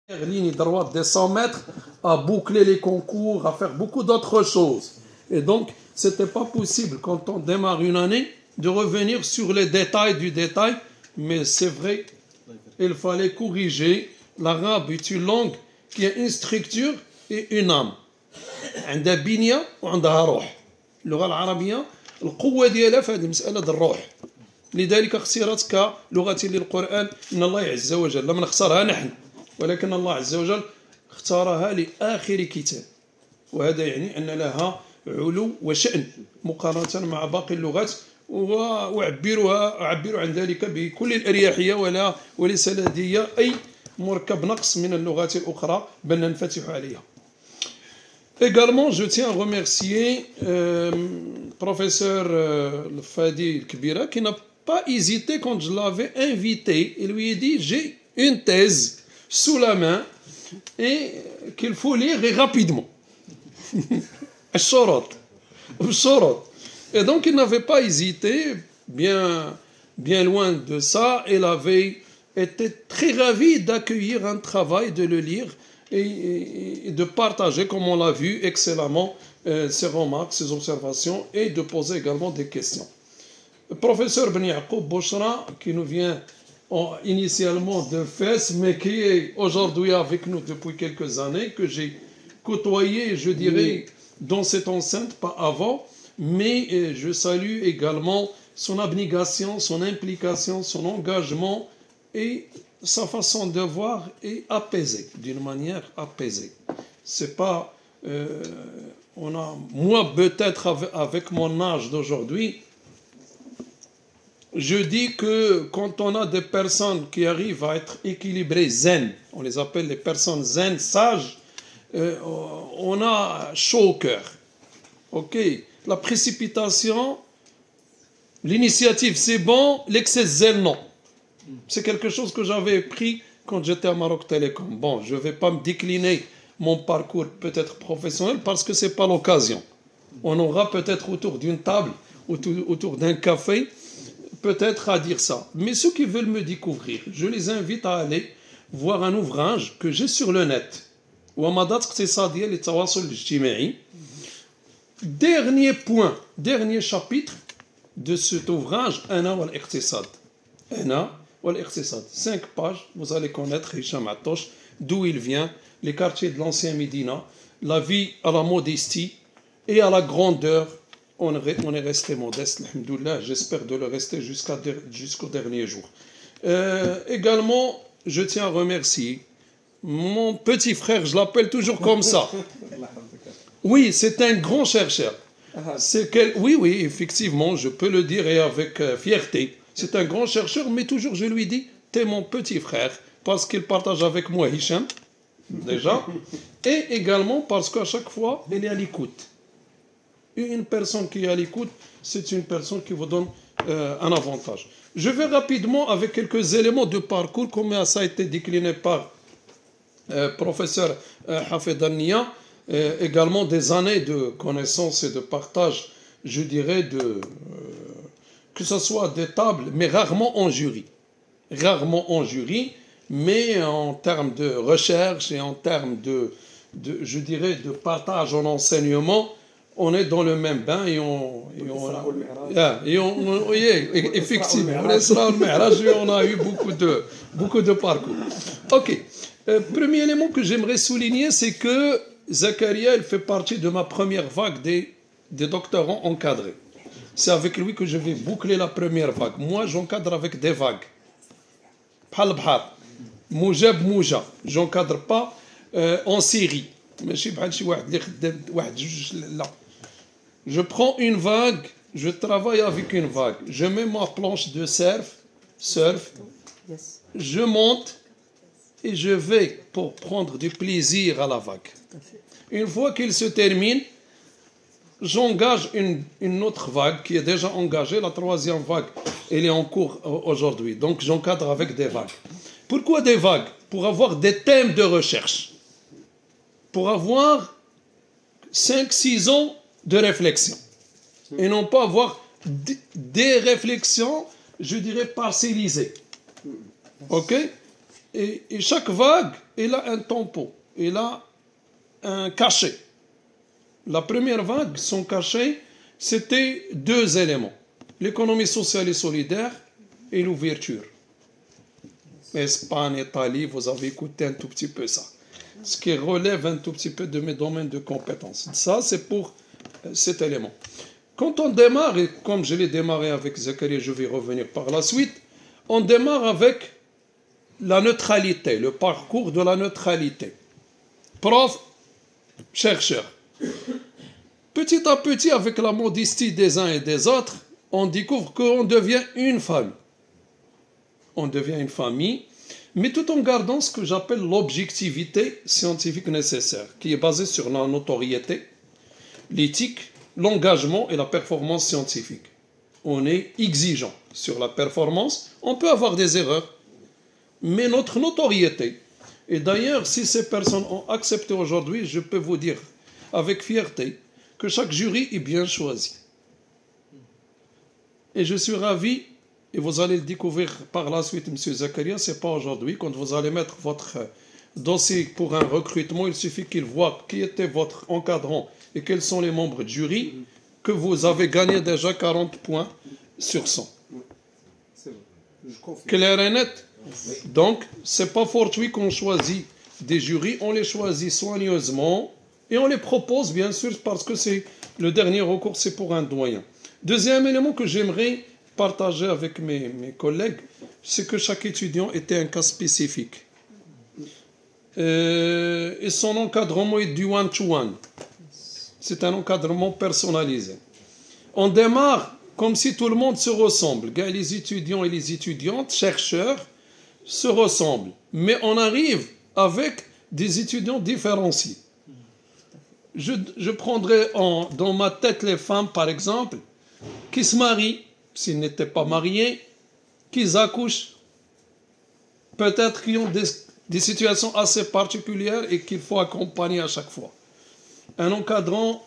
ligne droite des 100 mètres, à boucler les concours, à faire beaucoup d'autres choses. Et donc, ce n'était pas possible, quand on démarre une année, de revenir sur les détails du détail. Mais c'est vrai, il fallait corriger. L'arabe est une langue qui a une structure et une âme. عندها بنية وعندها روح. اللغة العربية القوة ديالها في هذه المسألة د الروح. لذلك اختيرت كلغة للقرآن من الله عز وجل. لم نختارها نحن، ولكن الله عز وجل اختارها لآخر كتاب، وهذا يعني أن لها علو وشأن مقارنة مع باقي اللغات، وأعبر عن ذلك بكل الأريحية، وليس لدي أي مركب نقص من اللغات الأخرى، بل ننفتح عليها. Également, je tiens à remercier professeur Fadi Kbira qui n'a pas hésité quand je l'avais invité. Il lui a dit: j'ai une thèse sous la main et qu'il faut lire et rapidement. Et donc il n'avait pas hésité, bien loin de ça. Il avait été très ravi d'accueillir un travail, de le lire et de partager, comme on l'a vu excellemment, ses remarques, ses observations, et de poser également des questions. Le professeur Ben Yacoub Bouchra, qui nous vient initialement de Fès, mais qui est aujourd'hui avec nous depuis quelques années, que j'ai côtoyé, je dirais, dans cette enceinte, pas avant, mais je salue également son abnégation, son implication, son engagement et sa façon de voir est apaisée, d'une manière apaisée. C'est pas... moi, peut-être avec mon âge d'aujourd'hui, je dis que quand on a des personnes qui arrivent à être équilibrées, zen, on les appelle les personnes zen, sages, on a chaud au cœur. Ok, la précipitation, l'initiative c'est bon, l'excès zen non. C'est quelque chose que j'avais pris quand j'étais à Maroc Télécom. Bon, je ne vais pas me décliner mon parcours peut-être professionnel parce que ce n'est pas l'occasion. On aura peut-être autour d'une table, autour d'un café, peut-être à dire ça. Mais ceux qui veulent me découvrir, je les invite à aller voir un ouvrage que j'ai sur le net. Dernier point, dernier chapitre de cet ouvrage, Ana wal Iqtisad. Ana wal Iqtisad. 5 pages, vous allez connaître Hicham Atosh, d'où il vient, les quartiers de l'ancien Médina, la vie à la modestie et à la grandeur. On est resté modeste, alhamdoulilah, j'espère de le rester jusqu'au dernier jour. Également, je tiens à remercier mon petit frère, je l'appelle toujours comme ça. Oui, c'est un grand chercheur. Oui, effectivement, je peux le dire et avec fierté. C'est un grand chercheur, mais toujours je lui dis, t'es mon petit frère, parce qu'il partage avec moi Hicham, déjà, et également parce qu'à chaque fois, il est à l'écoute. Une personne qui est à l'écoute, c'est une personne qui vous donne un avantage. Je vais rapidement avec quelques éléments de parcours, comme ça a été décliné par professeur Hafed Al-Nia, également des années de connaissances et de partage, je dirais, que ce soit des tables, mais rarement en jury. Rarement en jury, mais en termes de recherche et en termes je dirais, de partage en enseignement, on est dans le même bain et effectivement, on a eu beaucoup de parcours. Ok. Premier élément que j'aimerais souligner, c'est que Zakaria, il fait partie de ma première vague des doctorants encadrés. C'est avec lui que je vais boucler la première vague. Moi, j'encadre avec des vagues. Bhal bhal. Moujab mouja. J'encadre pas en série. Je prends une vague, je travaille avec une vague. Je mets ma planche de surf, je monte et je vais pour prendre du plaisir à la vague. Une fois qu'il se termine, j'engage une autre vague qui est déjà engagée. La troisième vague, elle est en cours aujourd'hui. Donc j'encadre avec des vagues. Pourquoi des vagues? Pour avoir des thèmes de recherche. Pour avoir 5-6 ans de réflexion. Et non pas avoir des réflexions, je dirais, parcellisées. Ok? Et chaque vague, elle a un tempo, elle a un cachet. La première vague, son cachet, c'était deux éléments. L'économie sociale et solidaire et l'ouverture. Espagne, Italie, vous avez écouté un tout petit peu ça. Ce qui relève un tout petit peu de mes domaines de compétences. Ça, c'est pour cet élément. Quand on démarre, et comme je l'ai démarré avec Zakaria, je vais revenir par la suite, on démarre avec la neutralité, le parcours de la neutralité. Prof, chercheur. Petit à petit, avec la modestie des uns et des autres, on découvre qu'on devient une famille. On devient une famille, mais tout en gardant ce que j'appelle l'objectivité scientifique nécessaire, qui est basée sur la notoriété, l'éthique, l'engagement et la performance scientifique. On est exigeant sur la performance, on peut avoir des erreurs, mais notre notoriété, et d'ailleurs, si ces personnes ont accepté aujourd'hui, je peux vous dire avec fierté que chaque jury est bien choisi. Et je suis ravi, et vous allez le découvrir par la suite, M. Zakaria, ce n'est pas aujourd'hui, quand vous allez mettre votre dossier pour un recrutement, il suffit qu'il voit qui était votre encadrant et quels sont les membres du jury, que vous avez gagné déjà 40 points sur 100. Clair et net. Donc, ce n'est pas fortuit qu'on choisit des jurys, on les choisit soigneusement et on les propose, bien sûr, parce que c'est le dernier recours, c'est pour un doyen. Deuxième élément que j'aimerais partager avec mes collègues, c'est que chaque étudiant était un cas spécifique. Et son encadrement est du one-to-one. C'est un encadrement personnalisé. On démarre comme si tout le monde se ressemble. Les étudiants et les étudiantes, chercheurs, se ressemblent. Mais on arrive avec des étudiants différenciés. Je prendrai dans ma tête les femmes, par exemple, qui se marient, s'ils n'étaient pas mariés, qui accouchent, peut-être qui ont des situations assez particulières et qu'il faut accompagner à chaque fois. Un encadrant,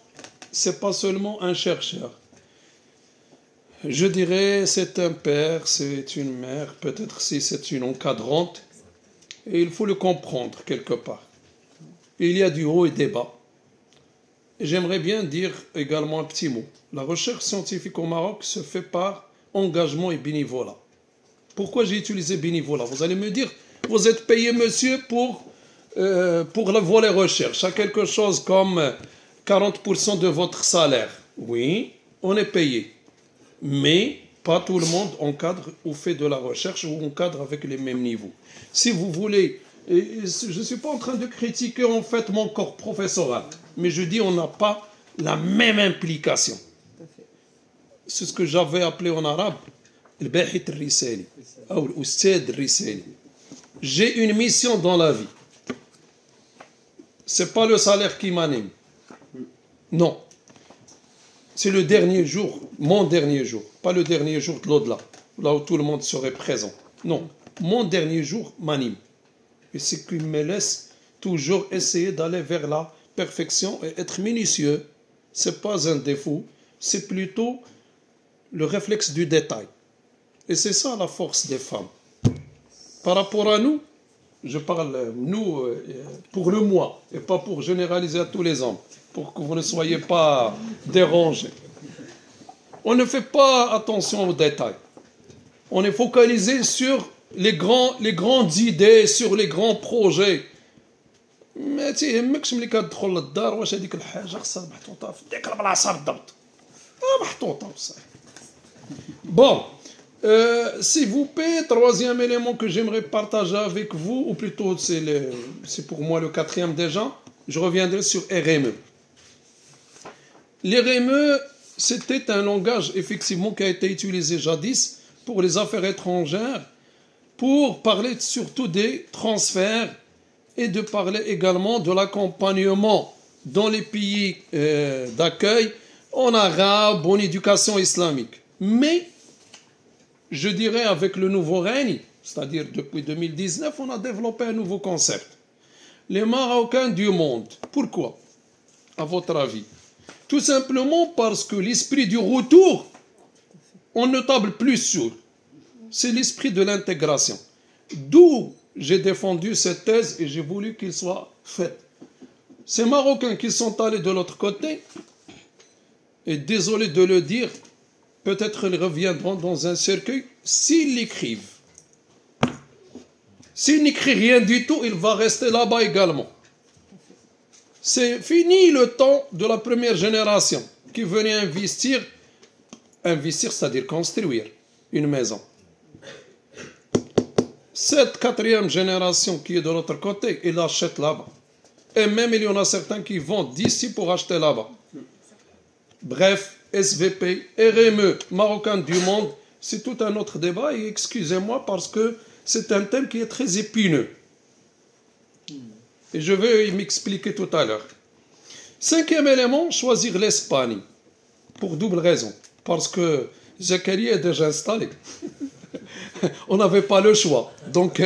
ce n'est pas seulement un chercheur. Je dirais c'est un père, c'est une mère, peut-être si c'est une encadrante, et il faut le comprendre quelque part. Il y a du haut et des bas. J'aimerais bien dire également un petit mot. La recherche scientifique au Maroc se fait par engagement et bénévolat. Pourquoi j'ai utilisé bénévolat? Vous allez me dire, vous êtes payé, monsieur, pour le volet recherche, à quelque chose comme 40% de votre salaire. Oui, on est payé. Mais pas tout le monde encadre ou fait de la recherche ou encadre avec les mêmes niveaux. Si vous voulez, je ne suis pas en train de critiquer en fait mon corps professoral, mais je dis on n'a pas la même implication. C'est ce que j'avais appelé en arabe le bahith risali ou l'oustad risali. J'ai une mission dans la vie. Ce n'est pas le salaire qui m'anime. Non. C'est le dernier jour, mon dernier jour, pas le dernier jour de l'au-delà, là où tout le monde serait présent. Non, mon dernier jour m'anime. Et c'est qui me laisse toujours essayer d'aller vers la perfection et être minutieux. Ce n'est pas un défaut, c'est plutôt le réflexe du détail. Et c'est ça la force des femmes. Par rapport à nous, je parle nous pour le moi et pas pour généraliser à tous les hommes, pour que vous ne soyez pas dérangés. On ne fait pas attention aux détails. On est focalisé sur les grandes idées, sur les grands projets. ما تيهمكش ملي كتدخل للدار واش هذيك الحاجه خصها محطوطه في ديك البلاصه بالضبط. محطوطه بصح. Bon, s'il vous plaît, troisième élément que j'aimerais partager avec vous, ou plutôt c'est pour moi le quatrième déjà, je reviendrai sur RME. L'RME, c'était un langage effectivement qui a été utilisé jadis pour les affaires étrangères, pour parler surtout des transferts et de parler également de l'accompagnement dans les pays d'accueil en arabe, en éducation islamique. Mais, je dirais avec le nouveau règne, c'est-à-dire depuis 2019, on a développé un nouveau concept. Les Marocains du monde. Pourquoi, à votre avis? Tout simplement parce que l'esprit du retour, on ne table plus sur. C'est l'esprit de l'intégration. D'où j'ai défendu cette thèse et j'ai voulu qu'il soit fait. Ces Marocains qui sont allés de l'autre côté, et désolé de le dire, peut-être ils reviendront dans un cercueil s'ils l'écrivent. S'il n'écrit rien du tout, il va rester là-bas également. C'est fini le temps de la première génération qui venait investir, c'est-à-dire construire une maison. Cette quatrième génération qui est de l'autre côté, il achète là-bas. Et même il y en a certains qui vont d'ici pour acheter là-bas. Bref, SVP, RME, Marocains du monde, c'est tout un autre débat. Et excusez-moi parce que c'est un thème qui est très épineux. Et je vais m'expliquer tout à l'heure. Cinquième élément, choisir l'Espagne. Pour double raison. Parce que Zakaria est déjà installé. On n'avait pas le choix. Donc,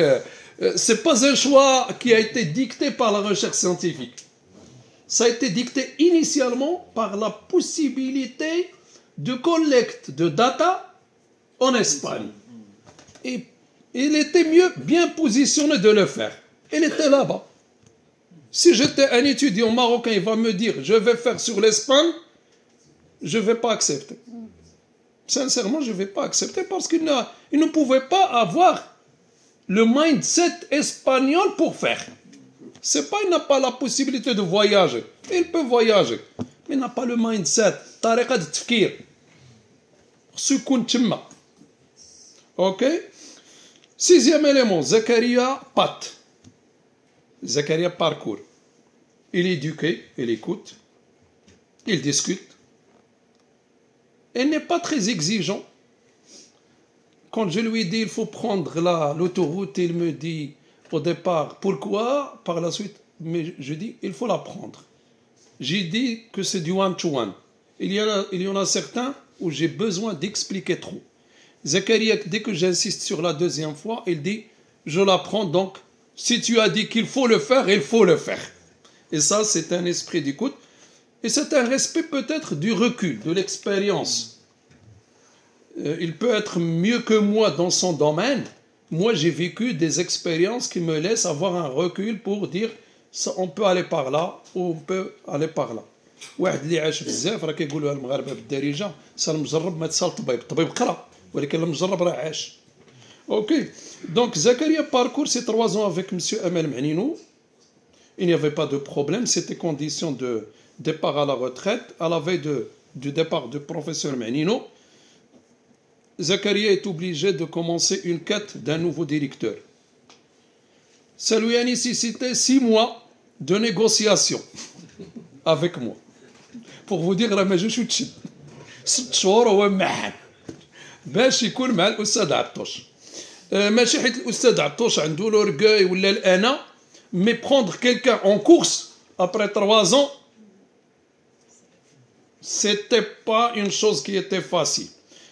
ce n'est pas un choix qui a été dicté par la recherche scientifique. Ça a été dicté initialement par la possibilité de collecte de data en Espagne. Et il était bien positionné de le faire. Il était là-bas. Si j'étais un étudiant marocain, il va me dire, je vais faire sur l'Espagne, je ne vais pas accepter. Sincèrement, je ne vais pas accepter parce qu'il ne pouvait pas avoir le mindset espagnol pour faire. C'est pas, il n'a pas la possibilité de voyager. Il peut voyager, mais il n'a pas le mindset. Tariqa de tfkir. Ok? Sixième élément, Zakaria Pat. Zakaria parcours. Il est éduqué, il écoute, il discute. Il n'est pas très exigeant. Quand je lui dis il faut prendre l'autoroute, il me dit au départ pourquoi, par la suite, mais je dis il faut la prendre. J'ai dit que c'est du one-to-one. Il y en a certains où j'ai besoin d'expliquer trop. Zakaria, dès que j'insiste sur la deuxième fois, il dit je la prends donc. Si tu as dit qu'il faut le faire, il faut le faire. Et ça, c'est un esprit d'écoute. Et c'est un respect peut-être du recul, de l'expérience. Il peut être mieux que moi dans son domaine. Moi, j'ai vécu des expériences qui me laissent avoir un recul pour dire on peut aller par là ou on peut aller par là. واحد اللي عاش بزاف راه كيقولوها المغاربه بالدارجه سال مجرب ما تسال طبيب الطبيب قرا ولكن المجرب راه عاش. OK. Donc Zakaria parcourt ses 3 ans avec M. Amel Ma'ninou. Il n'y avait pas de problème, c'était condition de départ à la retraite. À la veille du départ du professeur Ma'ninou, Zakaria est obligé de commencer une quête d'un nouveau directeur. Ça lui a nécessité 6 mois de négociation avec moi. Pour vous dire, راه ما جوش وتشد 6 شهور هو معاه باش يكون مع الأستاذ عطوش. ماشي حيت الأستاذ عطوش عنده l'orgueil ولا الأنا, mais prendre quelqu'un en course après 3 ans, c'était pas une chose qui était facile.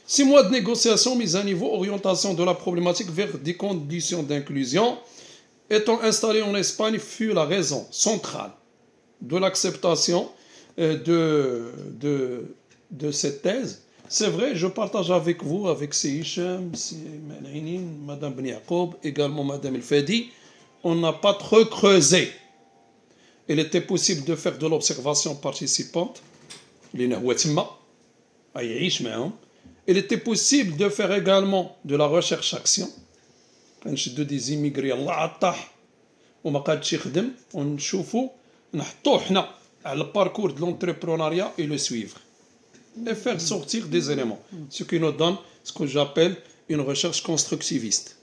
6 mois de négociation, mise à niveau, orientation de la problématique vers des conditions d'inclusion. Étant installé en Espagne fut la raison centrale de l'acceptation de cette thèse. C'est vrai, je partage avec vous, avec Hicham, Madame Ben Yacoub, également Madame El Fadi, on n'a pas trop creusé. Il était possible de faire de l'observation participante. Il était possible de faire également de la recherche-action. كنشدو دي زيميغري الله عطاح وما قادش يخدم ونشوفو نحطوه حنا على الباركور de l'entrepreneuriat et le suivre et faire sortir des éléments, ce qui nous donne ce que j'appelle une recherche constructiviste.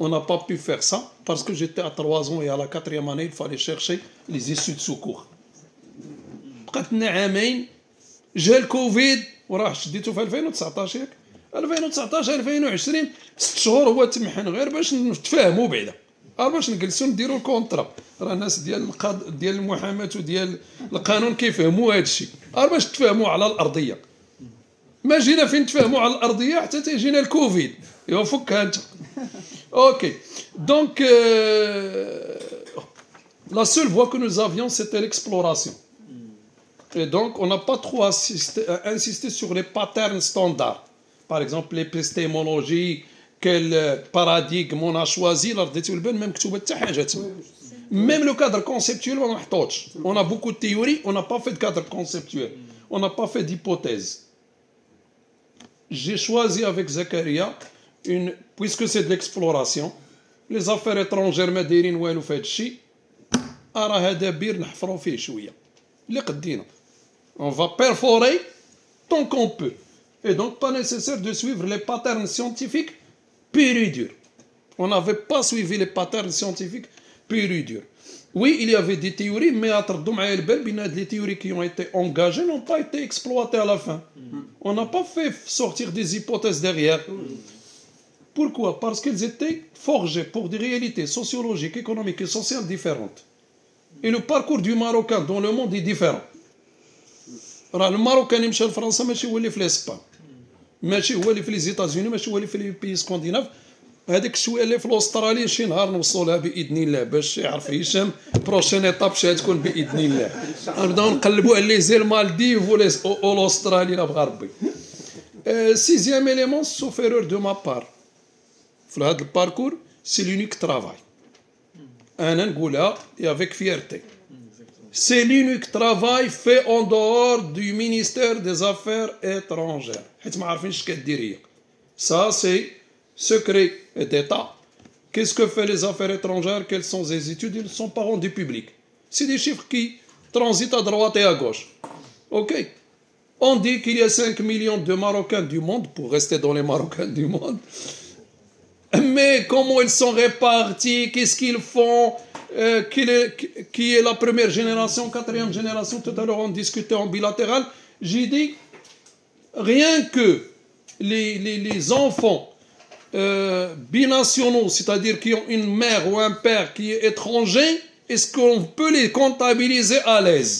On n'a pas pu faire ça parce que j'étais à 3 ans et à la 4e année il fallait chercher les issues de secours. بقات لنا عامين جا الكوفيد وراه شديتو في 2019 ياك 2019 2020 6 شهور هو تمحن غير باش نتفاهموا بعدا باش نجلسوا نديروا الكونطرا. راه الناس ديال المحاماه وديال القانون كيفهموا هذا الشيء باش تفاهموا على الارضيه. ما جينا فين نتفاهموا على الارضيه حتى تيجينا الكوفيد ايوا فكها انت. OK. Donc la seule voie que nous avions c'était l'exploration. Et donc on n'a pas trop insisté sur les patterns standards. Par exemple, l'épistémologie, quel paradigme on a choisi. Même même le cadre conceptuel, on a beaucoup de théories, on n'a pas fait de cadre conceptuel, on n'a pas fait d'hypothèse. J'ai choisi avec Zakaria, puisque c'est de l'exploration, les affaires étrangères ما دايرين والو في هذا الشيء راه هذا بير نحفروا فيه شويه اللي قدينا. On va perforer tant qu'on peut. Et donc pas nécessaire de suivre les patterns scientifiques purs et durs. On n'avait pas suivi les patterns scientifiques purs et durs. Oui, il y avait des théories, mais les théories qui ont été engagées n'ont pas été exploitées à la fin. On n'a pas fait sortir des hypothèses derrière. Pourquoi? Parce qu'elles étaient forgées pour des réalités sociologiques, économiques et sociales différentes. Et le parcours du Marocain dans le monde est différent. Le Marocain يمشي لفرنسا ماشي هو اللي في الاسبان ماشي هو اللي في لي زيتازوني ماشي هو اللي في لي بي سكونديناف هذاك الشويه اللي في الاسترالي شي نهار نوصلها باذن الله باش يعرف هشام بروشين ايطاب شي تكون باذن الله نبداو نقلبوا على لي زيل مالديف ولا الاسترالي لا بغى ربي. سيزيام élément sauf erreur de ma part في هذا الباركور سي لونيك ترافاي انا نقولها avec fierté. C'est l'unique travail fait en dehors du ministère des Affaires étrangères. Ça, c'est secret d'État. Qu'est-ce que fait les affaires étrangères? Quelles sont les études? Ils ne sont pas rendus publics. C'est des chiffres qui transitent à droite et à gauche. Ok. On dit qu'il y a 5 millions de Marocains du monde, pour rester dans les Marocains du monde. Mais comment ils sont répartis? Qu'est-ce qu'ils font? Qui est la première génération, quatrième génération? Tout à l'heure on discutait en bilatéral. J'ai dit rien que les enfants binationaux, c'est-à-dire qui ont une mère ou un père qui est étranger, est-ce qu'on peut les comptabiliser à l'aise?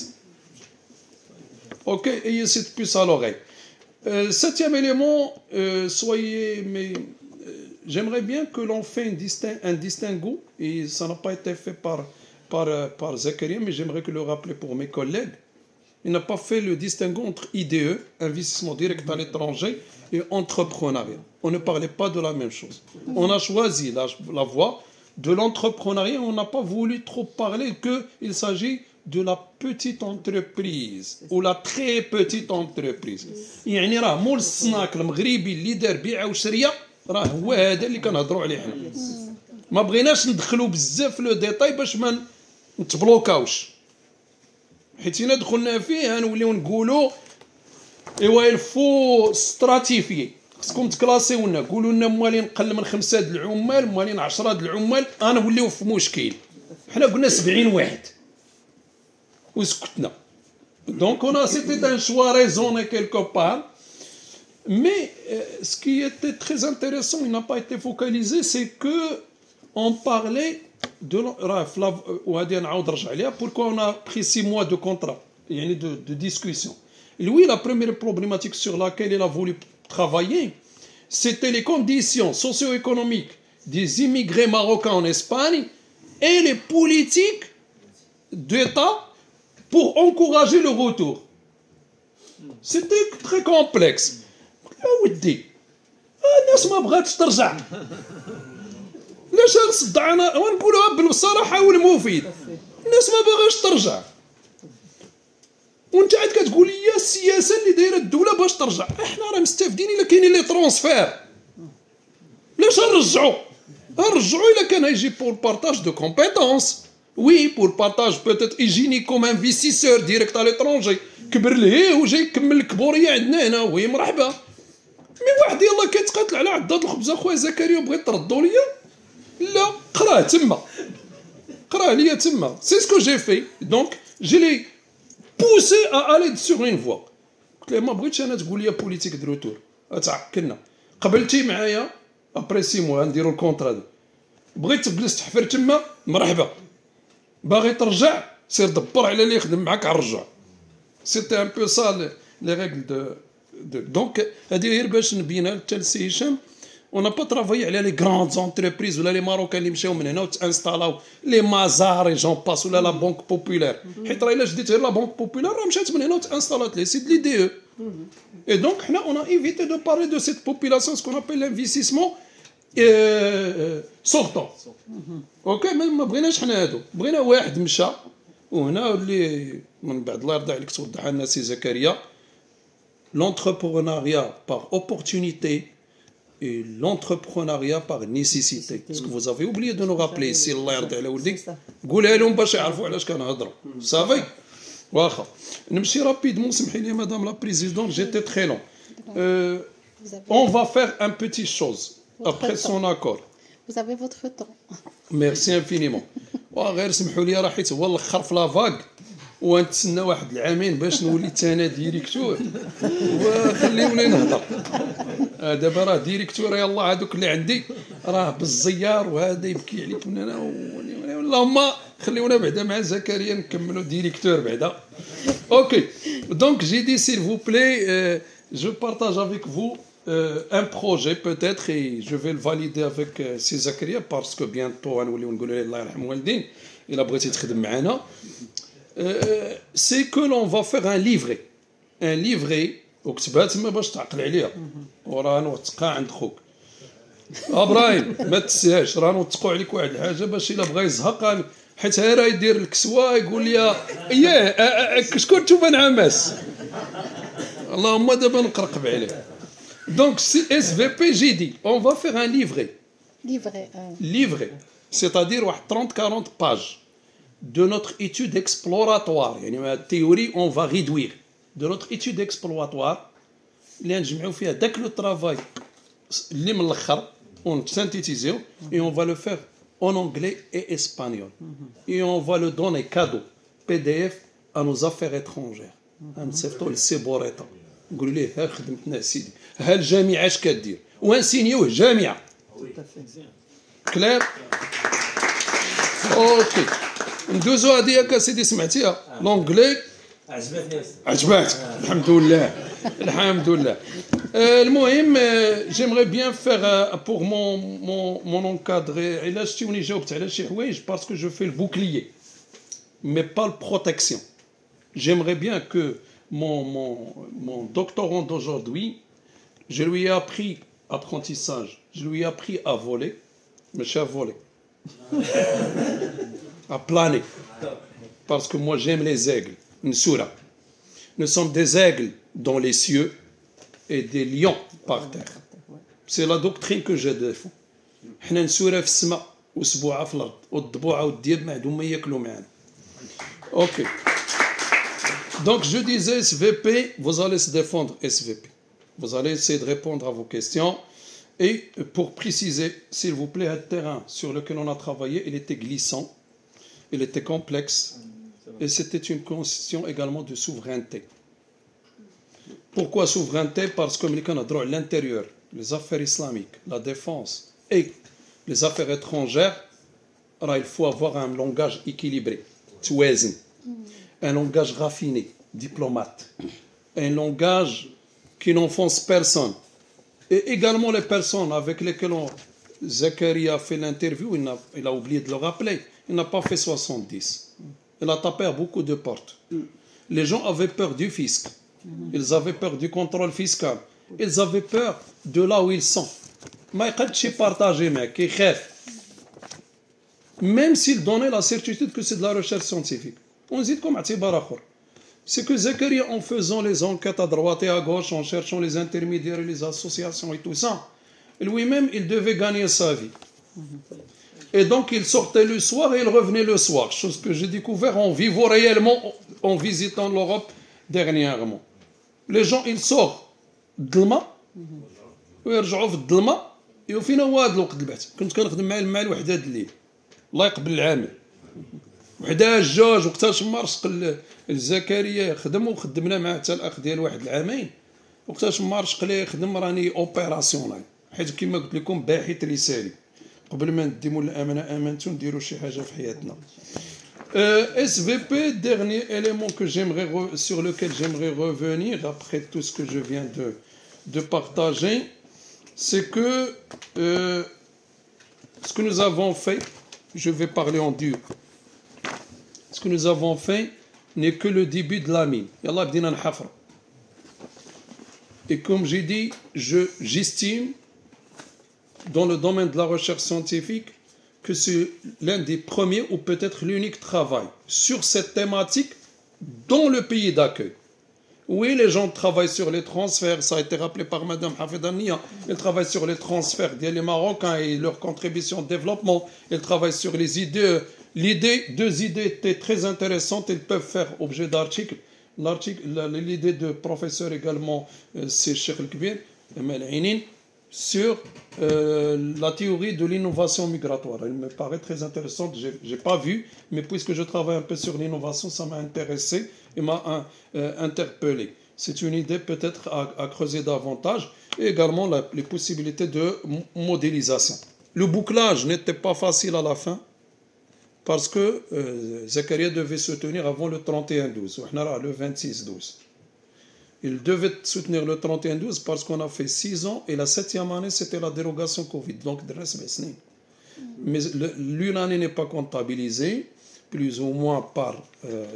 Ok, ayez cette puce à l'oreille. Septième élément, j'aimerais bien que l'on fait un distinguo, et ça n'a pas été fait par Zakaria, mais j'aimerais que le rappeler pour mes collègues. Il n'a pas fait le distinguo entre IDE, investissement direct à l'étranger, et entrepreneuriat. On ne parlait pas de la même chose. On a choisi la voie de l'entrepreneuriat, on n'a pas voulu trop parler qu'il s'agit de la petite entreprise ou la très petite entreprise. يعني راه مول الصناك المغربي اللي دار بيعه وشريه راه هو هذا اللي كنهضروا عليه حنا. ما بغيناش ندخلوا بزاف في لو ديتاي باش ما نتبلوكاوش حيت الا دخلنا فيه غنوليو نقولوا ايوا الفو ستراتيفي خصكم تكلاسيو لنا قولوا لنا موالين نقل من 5 د العمال موالين 10 د العمال غنوليو في مشكل. حنا قلنا 70 واحد وسكتنا. دونك on a c'était un choix raisonné quelque part. Mais ce qui était très intéressant, il n'a pas été focalisé, c'est que on parlait de pourquoi on a pris 6 mois de contrat, de discussion. Lui, la première problématique sur laquelle il a voulu travailler, c'était les conditions socio-économiques des immigrés marocains en Espagne et les politiques d'État pour encourager le retour. C'était très complexe. ودي الناس ما بغاتش ترجع علاش نصدعنا ونقولوها بالصراحه والمفيد الناس ما باغاش ترجع وانت عاد كتقول لي السياسه اللي دايره الدوله باش ترجع احنا راه مستافدين الا كاينين لي ترونسفير علاش نرجعوا الا كان يجي بور بارطاج دو كومبيتونس وي بور بارطاج بوتيت يجيني كوم انفيستيسور ديريكت على ليترونجي كبر ليه وجاي يكمل الكبوريه عندنا هنا وي مرحبا. مي واحد يلاه كيتقاتل على عداد الخبز اخويا زكريا بغيت تردوا ليا لا قراه تما قراه ليا تما سي سكو جي في دونك جي لي بوسي ا الي سور اون فوا قلت له ما بغيتش انا تقول لي بوليتيك دو روتور تعكلنا قبلتي معايا ابري 6 موا نديرو الكونترا بغيت تجلس تحفر تما مرحبا باغي ترجع سير دبر على اللي يخدم معاك على الرجع. سيتي ان بو سا لي ريغل دو دونك هذه غير باش نبينها للسي هشام. On n'a pas travaillé على لي grandes entreprises ولا لي ماروكان اللي مشاو من هنا وتانستالاو لي مازار جون باس ولا لا بنك بوبولير حيت راه الا شديت غير لا بنك بوبولير راه مشات من هنا وتانستالات لي سيت لي دي او. Et donc on a évité de parler de cette population ce qu'on appelle l'investissement sortant. Ok, ما بغيناش حنا هادو، بغينا واحد مشى وهنا اللي من بعد الله يرضي عليك توضح لنا سي زكريا. L'entrepreneuriat par opportunité et l'entrepreneuriat par nécessité. Est-ce que vous avez oublié de nous rappeler si الله يرضي على ولدك قولها لهم باش يعرفوا علاش كنهضروا. صافي واخا نمشي رابيدمون. سمحي لي مدام لا بريزيدونت j'étais très long. On va faire un petit chose après son accord. Vous avez votre temps. Merci infiniment. وغير سمحوا لي راه حيت هو الاخر في لافاك ونتسنى واحد العامين باش نولي انا ديريكتور وخليوني نهضر. دابا راه ديريكتور يلاه هذوك اللي عندي راه بالزيار وهذا يبكي عليك من انا اللهم خليونا بعدا مع زكريا نكملوا ديريكتور بعدا. اوكي دونك j'ai dit s'il vous plaît je partage avec vous un projet peut-être et je vais le valider avec سي زكريا parce que bientôt غنوليو نقولوا له الله يرحم والدين الا بغيتي تخدم معنا. C'est que l'on va faire un livret وكتبها تما باش تعقل عليها وراه نوثقها عند خوك ابراهيم ما تنساش راه نوثقوا عليك واحد الحاجه باش الا بغى يزهق حيت راه يدير الكسوه يقول لي ياه شكون نتوما نعماس اللهم دابا نقرقب عليه. Donc SVP j'ai dit on va faire un livret c'est-à-dire 30-40 pages de notre étude exploratoire. يعني la théorie on va réduire de notre étude exploratoire اللي نجمعوا فيها داك لو طرافاي اللي من الاخر ونسينتيزيو et on va le faire en anglais et espagnol et on va le donner cadeau PDF à nos affaires étrangères. نصيفطوا للسيبوريطا نقولوا ليه ها خدمتنا سيدي ها الجامعه اش كدير ونسينيوه جامعه كلير. اوكي ندوزو هادي ياك سيدي سمعتيها لونجلي عجباتك الحمد لله. المهم j'aimerais bien faire pour mon encadré علاش تيوني جاوبت على شي حوايج parce que je fais le bouclier mais pas le protection. J'aimerais bien que mon doctorant d'aujourd'hui, je lui ai appris apprentissage, je lui ai appris à voler, mais je sais à voler, à planer, parce que moi j'aime les aigles. Nous sommes des aigles dans les cieux et des lions par terre. C'est la doctrine que je défends. حنا نسورة في السماء وسبوعة في الأرض والضبوعة والدياب ما عندهم ما ياكلوا معنا. Ok. Donc je disais SVP, vous allez se défendre SVP. Vous allez essayer de répondre à vos questions. Et pour préciser, s'il vous plaît, le terrain sur lequel on a travaillé, il était glissant, il était complexe, et c'était une question également de souveraineté. Pourquoi souveraineté? Parce que on a droit à l'intérieur, les affaires islamiques, la défense et les affaires étrangères, alors il faut avoir un langage équilibré, توازن. Un langage raffiné, diplomate, un langage qui n'enfonce personne. Et également les personnes avec lesquelles Zakaria a fait l'interview, il a oublié de le rappeler, il n'a pas fait 70. Il a tapé à beaucoup de portes. Les gens avaient peur du fisc, ils avaient peur du contrôle fiscal, ils avaient peur de là où ils sont. ما يقدش partager معك يخاف. Même s'il donnait la certitude que c'est de la recherche scientifique. On dit comme c'est que Zakaria, en faisant les enquêtes à droite et à gauche, en cherchant les intermédiaires et les associations et tout ça, lui-même, il devait gagner sa vie. Et donc, il sortait le soir et il revenait le soir, chose que j'ai découvert en vivant réellement, en visitant l'Europe dernièrement. Les gens, ils sortent d'Alma, ويرجعوا في الظلمه وفينا هو هذا الوقت البعث. كنت كنخدم مع الوحده د الليل الله يقبل العامل وحده جوج وقتها شمار شقل الزكريا خدم وخدمنا معاه حتى الاخ ديال واحد العامين وقتها شمار شقلي خدم راني اوبيراسيونال حيت كما قلت لكم باحث رسالي قبل ما نديموا الامانه امانته نديروا شي حاجه في حياتنا. SVP, dernier élément que sur lequel j'aimerais revenir après tout ce que je viens de partager, c'est que ce que nous avons fait, je vais parler en dur, ce que nous avons fait n'est que le début de la mine. Yallah bdina al-hafra. Et comme j'ai dit, j'estime, dans le domaine de la recherche scientifique que c'est l'un des premiers ou peut-être l'unique travail sur cette thématique dans le pays d'accueil. Oui, les gens travaillent sur les transferts, ça a été rappelé par Mme Hafedania, ils travaillent sur les transferts des Marocains et leur contribution au développement, ils travaillent sur les idées. Deux idées étaient très intéressantes, ils peuvent faire objet d'articles. L'idée de professeur également, c'est Cheikh El-Kbir, sur la théorie de l'innovation migratoire. Elle me paraît très intéressante, je n'ai pas vu, mais puisque je travaille un peu sur l'innovation, ça m'a intéressé et m'a interpellé. C'est une idée peut-être à creuser davantage, et également les possibilités de modélisation. Le bouclage n'était pas facile à la fin, parce que Zakaria devait se tenir avant le 31-12, le 26-12. Il devait soutenir le 31-12 parce qu'on a fait 6 ans et la 7e année, c'était la dérogation Covid. Donc, mais l'une année n'est pas comptabilisée, plus ou moins par,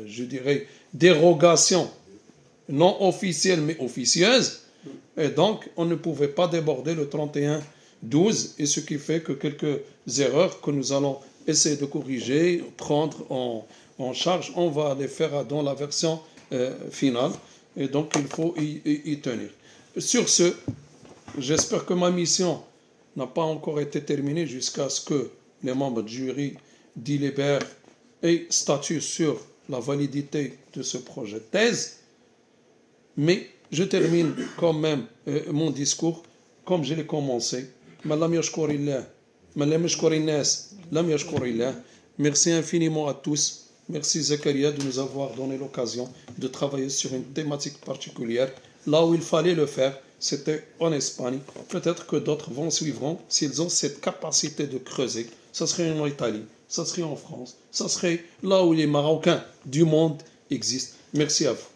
je dirais, dérogation non officielle mais officieuse. Et donc, on ne pouvait pas déborder le 31-12, et ce qui fait que quelques erreurs que nous allons essayer de corriger, prendre en charge, on va les faire dans la version finale. Et donc, il faut y tenir. Sur ce, j'espère que ma mission n'a pas encore été terminée jusqu'à ce que les membres du jury délibèrent et statuent sur la validité de ce projet de thèse. Mais je termine quand même mon discours comme je l'ai commencé. Merci infiniment à tous. Merci Zakaria de nous avoir donné l'occasion de travailler sur une thématique particulière. Là où il fallait le faire, c'était en Espagne. Peut-être que d'autres suivront s'ils ont cette capacité de creuser. Ça serait en Italie, ça serait en France, ça serait là où les Marocains du monde existent. Merci à vous.